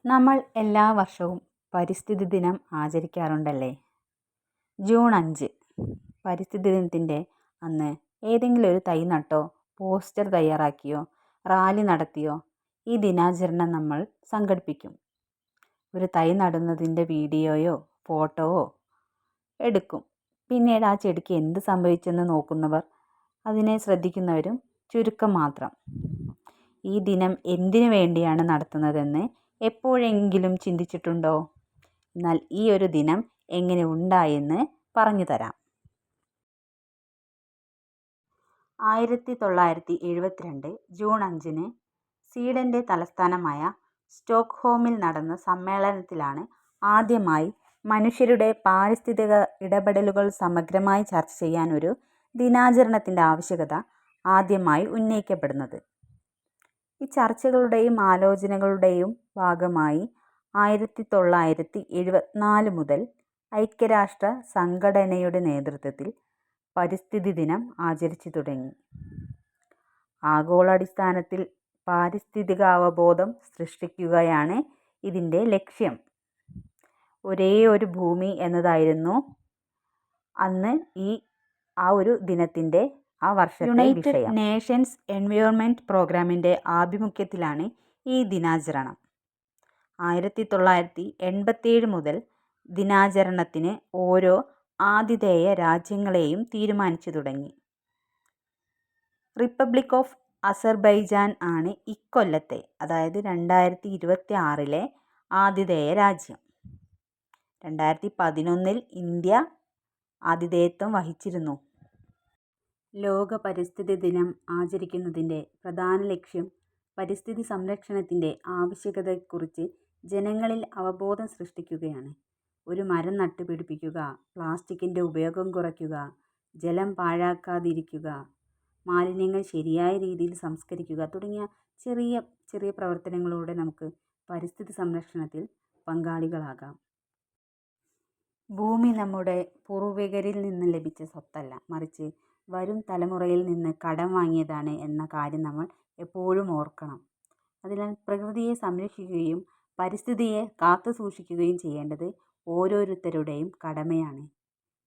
നമ്മൾ എല്ലാ വർഷവും പരിസ്ഥിതി ദിനം ആചരിക്കാറുണ്ടല്ലേ? ജൂൺ 5 പരിസ്ഥിതി ദിനത്തിൻ്റെ അന്ന് ഏതെങ്കിലും ഒരു തൈ നട്ടോ, പോസ്റ്റർ തയ്യാറാക്കിയോ, റാലി നടത്തിയോ ഈ ദിനാചരണം നമ്മൾ സംഘടിപ്പിക്കും. ഒരു തൈ നടുന്നതിൻ്റെ വീഡിയോയോ ഫോട്ടോയോ എടുക്കും. പിന്നീട് ആ ചെടിക്ക് എന്ത് സംഭവിച്ചെന്ന് നോക്കുന്നവർ, അതിനെ ശ്രദ്ധിക്കുന്നവരും ചുരുക്കം മാത്രം. ഈ ദിനം എന്തിനു വേണ്ടിയാണ് നടത്തുന്നതെന്ന് എപ്പോഴെങ്കിലും ചിന്തിച്ചിട്ടുണ്ടോ? എന്നാൽ ഈ ഒരു ദിനം എങ്ങനെ ഉണ്ടായെന്ന് പറഞ്ഞു തരാം. 1972 ജൂൺ 5 സ്വീഡൻ്റെ തലസ്ഥാനമായ സ്റ്റോക്ക്ഹോമിൽ നടന്ന സമ്മേളനത്തിലാണ് ആദ്യമായി മനുഷ്യരുടെ പാരിസ്ഥിതിക ഇടപെടലുകൾ സമഗ്രമായി ചർച്ച ചെയ്യാൻ ഒരു ദിനാചരണത്തിൻ്റെ ആവശ്യകത ആദ്യമായി ഉന്നയിക്കപ്പെടുന്നത്. ഈ ചർച്ചകളുടെയും ആലോചനകളുടെയും ഭാഗമായി 1974 മുതൽ ഐക്യരാഷ്ട്ര സംഘടനയുടെ നേതൃത്വത്തിൽ പരിസ്ഥിതി ദിനം ആചരിച്ചു തുടങ്ങി. ആഗോളാടിസ്ഥാനത്തിൽ പാരിസ്ഥിതിക അവബോധം സൃഷ്ടിക്കുകയാണ് ഇതിൻ്റെ ലക്ഷ്യം. ഒരേ ഒരു ഭൂമി എന്നതായിരുന്നു അന്ന് ആ ഒരു ദിനത്തിൻ്റെ ആ വർഷത്തെ യുണൈറ്റഡ് നേഷൻസ് എൻവയോൺമെൻറ്റ് പ്രോഗ്രാമിൻ്റെ ആഭിമുഖ്യത്തിലാണ് ഈ ദിനാചരണം. 1987 മുതൽ ദിനാചരണത്തിന് ഓരോ ആതിഥേയ രാജ്യങ്ങളെയും തീരുമാനിച്ചു തുടങ്ങി. റിപ്പബ്ലിക് ഓഫ് അസർബൈജാൻ ആണ് ഇക്കൊല്ലത്തെ, അതായത് 2026 ആതിഥേയ രാജ്യം. 2011 ഇന്ത്യ ആതിഥേയത്വം വഹിച്ചിരുന്നു. ലോക പരിസ്ഥിതി ദിനം ആചരിക്കുന്നതിൻ്റെ പ്രധാന ലക്ഷ്യം പരിസ്ഥിതി സംരക്ഷണത്തിൻ്റെ ആവശ്യകതയെക്കുറിച്ച് ജനങ്ങളിൽ അവബോധം സൃഷ്ടിക്കുകയാണ്. ഒരു മരം നട്ടുപിടിപ്പിക്കുക, പ്ലാസ്റ്റിക്കിൻ്റെ ഉപയോഗം കുറയ്ക്കുക, ജലം പാഴാക്കാതിരിക്കുക, മാലിന്യങ്ങൾ ശരിയായ രീതിയിൽ സംസ്കരിക്കുക തുടങ്ങിയ ചെറിയ ചെറിയ പ്രവർത്തനങ്ങളിലൂടെ നമുക്ക് പരിസ്ഥിതി സംരക്ഷണത്തിൽ പങ്കാളികളാകാം. ഭൂമി നമ്മുടെ പൂർവികരിൽ നിന്ന് ലഭിച്ച സ്വത്തല്ല, മറിച്ച് വരും തലമുറയിൽ നിന്ന് കടം വാങ്ങിയതാണ് എന്ന കാര്യം നമ്മൾ എപ്പോഴും ഓർക്കണം. അതിനാൽ പ്രകൃതിയെ സംരക്ഷിക്കുകയും പരിസ്ഥിതിയെ കാത്തു സൂക്ഷിക്കുകയും ചെയ്യേണ്ടത് ഓരോരുത്തരുടെയും കടമയാണ്.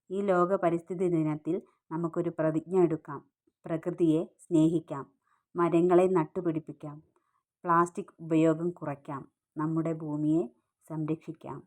ഈ ലോക പരിസ്ഥിതി ദിനത്തിൽ നമുക്കൊരു പ്രതിജ്ഞ എടുക്കാം. പ്രകൃതിയെ സ്നേഹിക്കാം, മരങ്ങളെ നട്ടുപിടിപ്പിക്കാം, പ്ലാസ്റ്റിക് ഉപയോഗം കുറയ്ക്കാം, നമ്മുടെ ഭൂമിയെ സംരക്ഷിക്കാം.